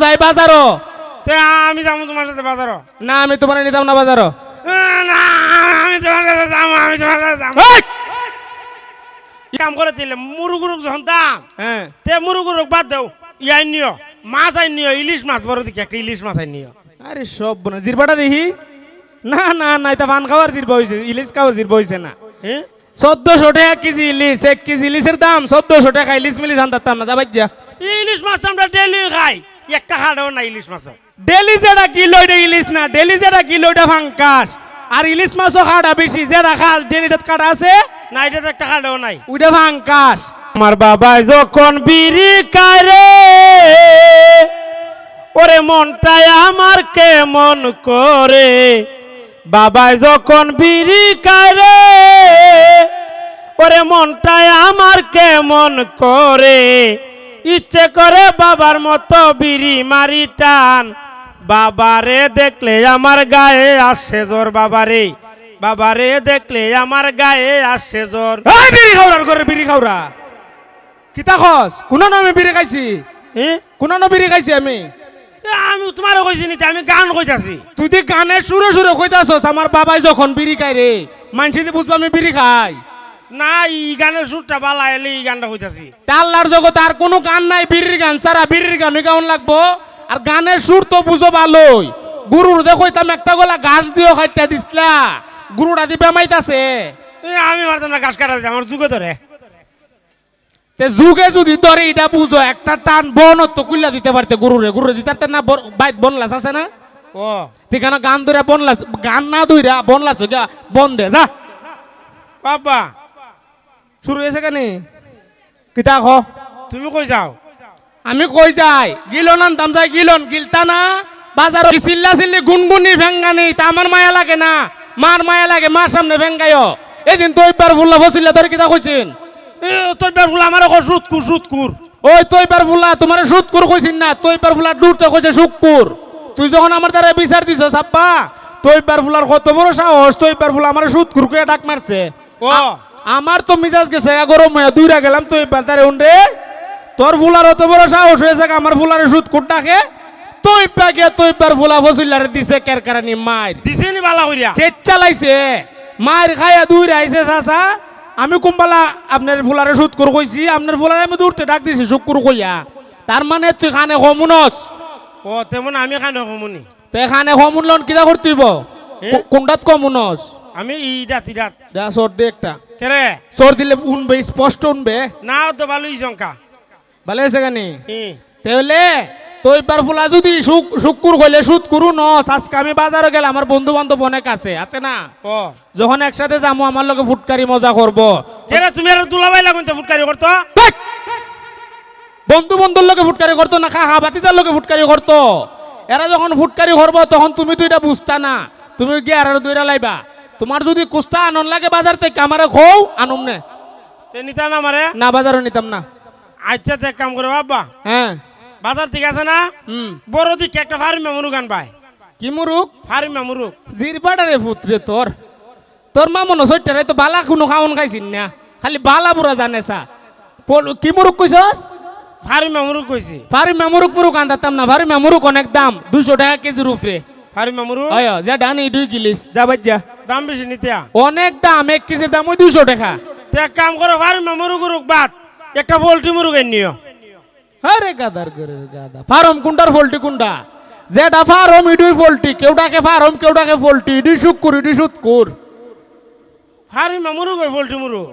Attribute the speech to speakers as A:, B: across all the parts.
A: যাই বাজারও।
B: তে আমি যাবো তোমার সাথে বাজারও।
A: না আমি তোমার নিতাম না বাজারও।
B: না আমি তোমার সাথে যাবো, আমি তোমার সাথে যাবো। কাম করে দিলে মুরুগুরুক যখন দাম
A: হ্যাঁ
B: তে মুরুগুরুক বাদ দাও, ইয়াই নিও মাছ আই নিও, ইলিশ মাছ বড় দিকে একটা ইলিশ মাছ আই নিও।
A: আরে সব বোনা জিরবাটা দেখি। না না না এটা পান খাওয়ার জিরবা হয়েছে, ইলিশ খাওয়ার জিরবা হয়েছে না।
B: হ্যাঁ
A: 1400 টাকা কেজি ইলিশ, 1 কেজি ইলিশের দাম 1400 টাকা। ইলিশ মিলিশ আনতাম না যাবাই যা।
B: ইলিশ মাছ আমরা ডেলি খাই, একটা খাড়াও না ইলিশ মাছ।
A: ডেলি যেটা কিলো এটা ইলিশ না, ডেলি যেটা কিলো এটা ফাঙ্কাস। আর ইলিশ মাছও খাটা বেশি, যেটা খাল ডেলিটা কাটা আছে
B: না এটা তো একটা খাড়াও নাই,
A: ওইটা ফাঙ্কাস।
B: আমার বাবাই যখন বিড়ি কারে ওরে মনটাই আমার কেমন করে, বাবাই যখন বিড়ি কারে ওরে মনটাই আমার কেমন করে, ইচ্ছে করে বাবার মতো বিড়ি মারি টান, বাবারে দেখলে আমার গায়ে আসে জ্বর, বাবারে বাবারে দেখলে আমার গায়ে আসে জ্বর।
A: এই বিড়ি খাওয়ার করে বিড়ি খাওয়া কিতা খস? কোন নামে বিড়ি খাইছি? কোন নামে বিড়ি খাইছি আমি?
B: আমি তোমার কইছি নিতে, আমি গান কইতাছি।
A: তুই দি গানের সুরে সুরে কইতাছস আমার বাবাই যখন বিড়ি খাই রে, মানছি দি বুঝবা আমি বিড়ি খাই
B: না, ই গানের সুরটা বালা এলে এই গানটা কইতাছি।
A: আল্লাহর জগতে আর কোনো গান নাই বিড়ির গান ছাড়া। বিড়ির গানই কেমন লাগবো? আর গানের সুর তো বুঝো ভালোই। গুরুর দেখইতাম একটা গলা ঘাস দিও খাইটা দিছলা, গুরুটা দি বেমাইতাছে।
B: আমি পারতাম না ঘাস কাটা দিতে, আমার যুগে ধরে।
A: তে যুগে যদি ধরে এটা বুঝো, একটা টান বন তো কুইলা দিতে পারতে গুরুরে। গুরুরে দিতে না বাইত বনলাস আছে না?
B: ও
A: ঠিকানা গান ধরে বনলাস, গান না ধইরা বনলাস গা বন দে যা।
B: বাবা
A: শুরু হয়েছে কেন কিতা খ?
B: তুমি কই যাও?
A: আমি কই যাই গিলন আনতাম, যাই গিলন গিলতা না বাজার চিল্লা চিল্লি গুনগুনি ভেঙ্গানি তা আমার মায়া লাগে না? মার মায়া লাগে, মার সামনে ভেঙ্গাইও। এদিন তো একবার ফুল্লা ফসিল্লা ধরে কিতা কইছেন?
B: তোর ফুল আমার সুৎকুর সুৎকুর।
A: ওই তৈবার ফুলা তোমার সুৎকুর কইছিন না, তৈবার ফুলা দূরতে কইছে সুকুর। তুই যখন আমার দ্বারা বিচার দিছ সাপ্পা, তৈবার ফুলার কত বড় সাহস, তৈবার ফুলা আমার সুৎকুর কইয়া ডাক মারছে।
B: ও
A: আমার তো মিজাজ গেছে গরম হয়ে দূরে গেলাম তৈবার তারে উন্ডে। তোর ফুলার অত বড় সাহস হয়েছে আমার ফুলারে সুৎকুর ডাকে। তৈবার ফুলা ফসিল্লারে দিছে কেরকারানি মার
B: দিছে নি বালা কইরা
A: চেত চালাইছে, মার খাইয়া দূরে আইছে চাচা। আমি কুম্বালা আপনার ফুলারে সুৎকুর কইছি, আপনার ফুলারে আমি দূরতে ডাক দিছি শুকুর কইয়া। তার মানে তুই খানে কমুনস।
B: ও তেমন আমি খান কমুনি।
A: তে খানে কমুন লন কিতা করতিব? কোনটাত কমুনস?
B: আমি ইরাত ইরাত
A: যা সর দে একটা।
B: কেরে
A: সর দিলে উনবে, স্পষ্ট উনবে।
B: না তো ভালোই সংখ্যা
A: ভালো হয়েছে কেনি?
B: হুম
A: তাহলে তৈবার ফুলা যদি শুকুর কইলে সুদ করু নস। আজকে আমি বাজারে গেলে আমার বন্ধু বান্ধব অনেক আছে না?
B: ও
A: যখন একসাথে যাবো আমার লগে ফুটকারি মজা করবো।
B: কেরে তুমি আর দুলাভাই লাগুন তো ফুটকারি করতো?
A: বন্ধু বন্ধুর লোকে ফুটকারি করতো না, খা বাতিজার লোকে ফুটকারি করতো। এরা যখন ফুটকারি করবো তখন তুমি তো এটা বুঝতা না, তুমি গিয়ে আর দইরা লাইবা। তোমার যদি কুস্তা আনন্দ লাগে বাজার থেকে আমারে খৌ আনুম নে।
B: তে নিতা না মারে
A: না বাজারও নিতাম না।
B: আচ্ছা তো এক কাম করে বাবা,
A: হ্যাঁ
B: বাজার ঠিক আছে না? বড় দিকে একটা ফার্মে মুরুগ আনবাই।
A: কি মুরুক?
B: ফার্মে মুরুগ।
A: জিরবাডারে পুত্রে তোর তোর মা মনে সইটারে তো বালা কোনো খাওন খাইছিন না, খালি বালা বুড়া জানে সা। কি মুরুক কইছস?
B: ফার্মে মুরুগ কইছি।
A: ফার্মে মুরুক আনতাম না। ফার্মে মুরুক অনেক দাম, 200 টাকা কেজির উপরে।
B: ফার্মে মুরুগ
A: হয় যা ডানি 2 গিলিস যা বাজ্জা।
B: দাম বেশি নিতে
A: অনেক দাম, 1 কেজির দাম ওই 200 টাকা।
B: তো এক কাম করো ফার্মে মুরুগ বাদ একটা পোল্ট্রি মুরুগ নিও।
A: আরে গাদার করে গাদা। ফার্ম কোনটার পোল্ট্রি কোনটা? যেটা ফার্ম ইডুই পোল্ট্রি, কেউটাকে ফার্ম কেউটাকে পোল্ট্রি, ইডুই শুকুর ইডুই সুৎকুর।
B: ফার্মে মুরুগ পোল্ট্রি মুরুগ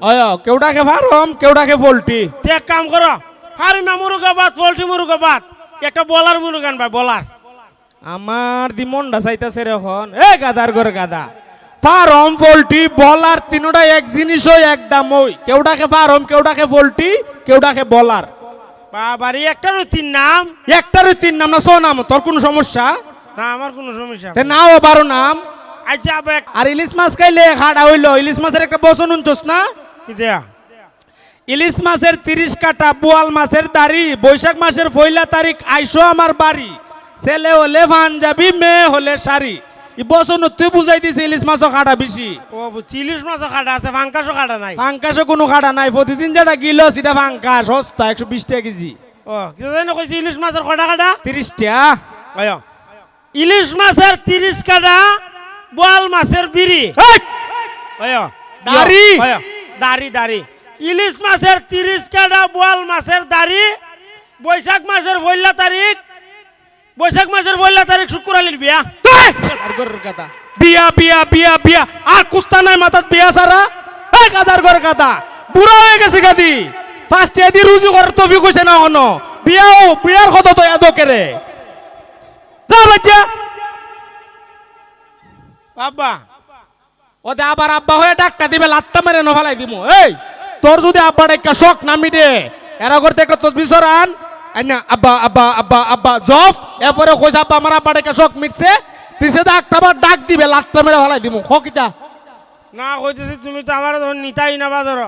A: কেউটাকে ফার্ম কেউটাকে পোল্ট্রি।
B: তো এক কাম করো ফার্মে মুরুগ বাদ পোল্ট্রি মুরুগ বাদ একটা বলার মুরুগ আনবা। বলার
A: আমার দি মনটা চাইতাছে রে এখন। এ গাদার করে গাদা, ফার্ম পোল্ট্রি বলার তিনটাই এক জিনিস, ওই একদম ওই। কেউটাকে ফার্ম কেউটাকে পোল্ট্রি কেউটাকে বলার।
B: বাবারি একটারও 3 নাম?
A: একটারই 3 নাম না 6 নাম? তোর কোনো সমস্যা?
B: না আমার কোনো সমস্যা
A: তে নাও 12 নাম।
B: আচ্ছা আবার
A: আর ইলিশ মাছ খাইলে খাড়া হইলো। ইলিশ মাছের একটা বচন উনছস না?
B: কি দেয়া?
A: ইলিশ মাছের 30 কাটা, বোয়াল মাছের দাড়ি, বৈশাখ মাসের 1 তারিখ আইসো আমার বাড়ি, ছেলে হলে পাঞ্জাবি মেয়ে হলে শাড়ি। ই বচন তুই বুঝাই দিছে ইলিশ মাছও খাটা বেশি।
B: ও চিলিশ মাছও কাটা আছে, ফাঙ্কাসও কাটা নাই।
A: ফাঙ্কাসও কোনো খাটা নাই। প্রতিদিন যেটা গিলো সেটা ফাঙ্কাস, সস্তা 120 টাকা কেজি।
B: ও কি জানি কইছি ইলিশ মাছের কটা কাটা
A: 30টা
B: আয় ইলিশ মাছের 30 কাটা বোয়াল মাছের বিড়ি আয়
A: দাড়ি।
B: আয় দাড়ি দাড়ি ইলিশ মাছের 30 কাটা বোয়াল মাছের দাড়ি বৈশাখ মাসের 1 তারিখ শুক্রবারের বিয়া
A: গাদার ঘরের কথা বিয়া বিয়া বিয়া বিয়া আর কুস্তা নাই মাথাত বিয়া সারা এই গাদার ঘর কথা বুড়া হয়ে গেছে গাদি ফার্স্ট এদি রুজু করার তফি কইছে না হনো বিয়ার কথা তো এত কেরে যা বাচ্চা
B: বাবা
A: ওতে আবার আব্বা হয়ে ডাক্কা দিবে লাত্তা মেরে নফালাই দিমু এই তোর যদি আব্বা ডাক্কা শখ নামি দে এরা করতে একটা তসবি সরান আইনা আব্বা আব্বা আব্বা আব্বা জফ এরপরে কইছে আব্বা আমার আব্বা ডাক্কা শখ মিটছে তিসে দা একটা বার ডাক দিবে লাত্তা মেরে ফেলাই দিমু খকিটা
B: না কইতেছি তুমি তো আমার তখন নিতাই না বাজার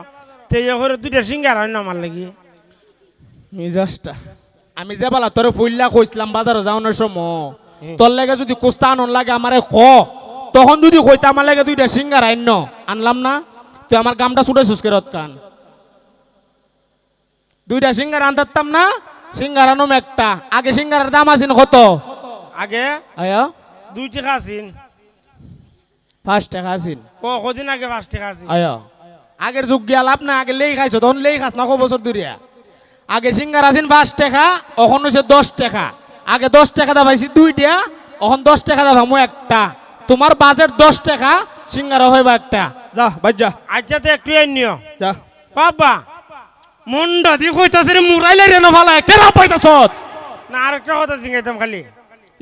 B: তেজ করে দুইটা সিঙ্গার হয় না আমার লাগি
A: মিজাজটা আমি যে বলা তোরে ফুইল্লা কইছিলাম বাজারে যাওয়ানোর সময় তোর লাগে যদি কুস্তা আনন লাগে আমারে খ তখন যদি কইতা আমার লাগে দুইটা সিঙ্গার আইন আনলাম না তুই আমার গামটা ছুটে সুস্কের কান দুইটা সিঙ্গার আনতাম না সিঙ্গার আনম একটা আগে সিঙ্গারের দাম আছেন কত
B: আগে
A: আয়া
B: 2 টাকা আছেন
A: 5 টাকা আছেন
B: ও কদিন আগে 5 টাকা আছেন
A: আয়া আগের যুগ গিয়া লাভ না আগে লেই খাইছো তখন লেই খাস না কো বছর ধরিয়া আগে সিঙ্গার আছেন 5 টাকা এখন হইছে 10 টাকা আগে 10 টাকা দা পাইছি দুইটা এখন 10 টাকা দা ভামু একটা তোমার বাজেট 10 টাকা সিঙ্গার হইবা একটা যা বাজ যা
B: আচ্ছা তো একটু নিও
A: যা
B: বাবা
A: মন্ডা দি কইতাছে রে মুরাইলে রে না ভালা কেরা পাইতাছস
B: না আরেকটা কথা জিগাইতাম খালি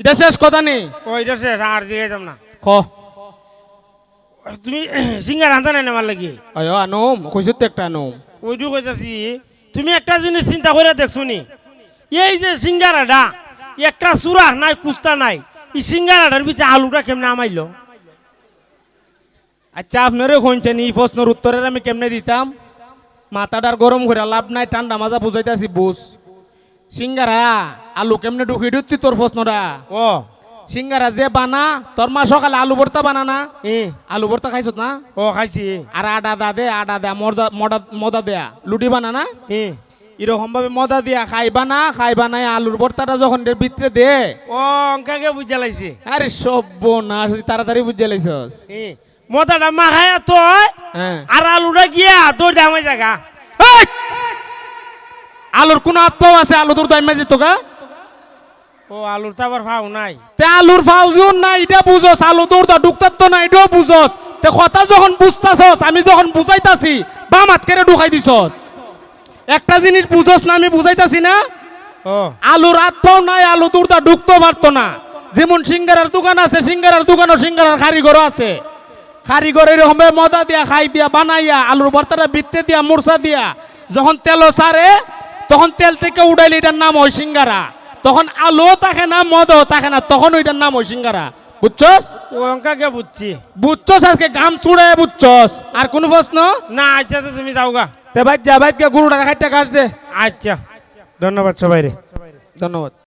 A: এটা শেষ কথা নেই
B: ওইটা শেষ আর জিগাইতাম না
A: খ
B: তুমি সিঙ্গার আনতা নাই আমার লাগি
A: আয়ো আনুম কইছত তো একটা আনুম
B: ওইটু কইতাছি তুমি একটা জিনিস চিন্তা করে দেখছো নি এই যে সিঙ্গারাটা একটা চূড়া নাই কুস্তা নাই এই সিঙ্গারাটার ভিতরে আলুটা কেমনে আমাইলো
A: আচ্ছা আপনারে কইছেন এই প্রশ্নের উত্তরের আমি কেমনে দিতাম মাথাটার গরম করে লাভ নাই ঠান্ডা মাজা বুঝাইতাছি বুঝ সিঙ্গারা আলু কেমনে ঢুকি দিচ্ছি তোর প্রশ্নটা
B: ও
A: সিঙ্গারা যে বানা তোর মা সকালে আলু ভর্তা বানানা
B: এ
A: আলু ভর্তা খাইছত না
B: ও খাইছি
A: আর আডা দে মদা দেয়া লুটি বানানা
B: এ
A: এরকম ভাবে মদা দিয়া খাইবা না আলুর ভর্তাটা যখন এর ভিতরে দে
B: ও অঙ্কাকে বুঝা লাইছে
A: আরে সব্য না তাড়াতাড়ি বুঝে লাইছস
B: এ মতাটা মাখায়া তো
A: হ্যাঁ
B: আর আলুটা গিয়া তোর দামাই জায়গা
A: এই! আলুর কোন আত্মাও আছে আলু তোর দাইমা যেত গা
B: ও আলুর তো আবার ফাও নাই
A: তে আলুর ফাউজুন না এটা বুঝস আলু তোর দা ঢুকতাত তো না এটাও বুঝস তে কথা যখন বুঝতাছস আমি যখন বুঝাইতাছি বাম হাত কেড়ে ঢুকাই দিছস একটা জিনিস বুঝস না আমি বুঝাইতাছি না
B: ও
A: আলুর আত্মাও নাই আলু তোর দা ঢুকতে পারতো না যেমন সিঙ্গারার দোকান আছে সিঙ্গারার দোকানও সিঙ্গারার কারিগরও আছে কারিগর এরকম ভাবে মদা দিয়া খাই দিয়া বানাইয়া আলুর ভর্তাটা বিত্তে দিয়া মুরসা দিয়া যখন তেল সারে তখন তেল থেকে উড়াইলে এটার নাম হয় সিঙ্গারা তখন আলুও থাকে না মদও থাকে না তখন ওইটার নাম হয় সিঙ্গারা বুঝছস
B: তো অঙ্কাকে বুঝছি
A: বুঝছস আজকে গাম চুড়ে বুঝছস আর কোন প্রশ্ন
B: না আচ্ছা তো তুমি যাওগা
A: তে ভাই যা ভাই গরুটা খাইটা কাজ দে
B: আচ্ছা ধন্যবাদ সবাই রে
A: ধন্যবাদ